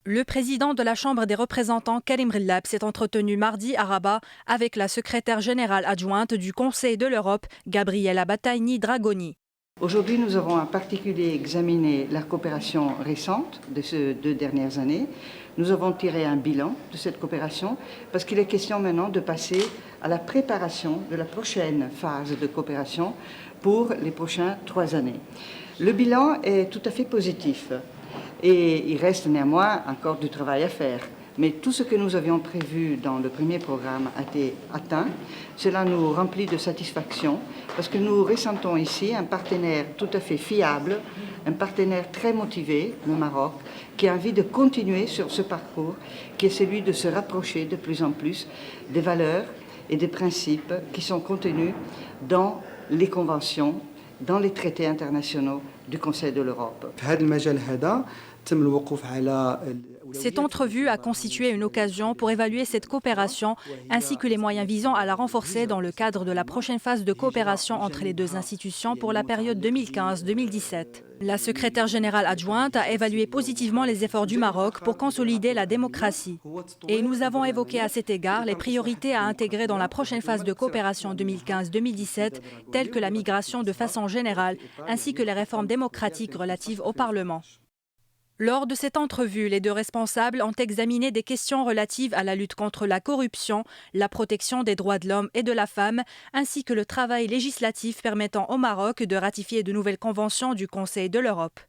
Le président de la Chambre des représentants, Karim Ghellab, s'est entretenu mardi à Rabat avec la secrétaire générale adjointe du Conseil de l'Europe, Gabriela Battaini Dragoni. Aujourd'hui, nous avons en particulier examiné la coopération récente de ces 2 dernières années. Nous avons tiré un bilan de cette coopération parce qu'il est question maintenant de passer à la préparation de la prochaine phase de coopération pour les prochaines 3 années. Le bilan est tout à fait positif et il reste néanmoins encore du travail à faire. Mais tout ce que nous avions prévu dans le premier programme a été atteint. Cela nous remplit de satisfaction parce que nous ressentons ici un partenaire tout à fait fiable, un partenaire très motivé, le Maroc, qui a envie de continuer sur ce parcours qui est celui de se rapprocher de plus en plus des valeurs et des principes qui sont contenus dans les conventions, dans les traités internationaux du Conseil de l'Europe. Cette entrevue a constitué une occasion pour évaluer cette coopération ainsi que les moyens visant à la renforcer dans le cadre de la prochaine phase de coopération entre les deux institutions pour la période 2015-2017. La secrétaire générale adjointe a évalué positivement les efforts du Maroc pour consolider la démocratie. Et nous avons évoqué à cet égard les priorités à intégrer dans la prochaine phase de coopération 2015-2017, telles que la migration de façon générale, ainsi que les réformes démocratiques relatives au Parlement. Lors de cette entrevue, les deux responsables ont examiné des questions relatives à la lutte contre la corruption, la protection des droits de l'homme et de la femme, ainsi que le travail législatif permettant au Maroc de ratifier de nouvelles conventions du Conseil de l'Europe.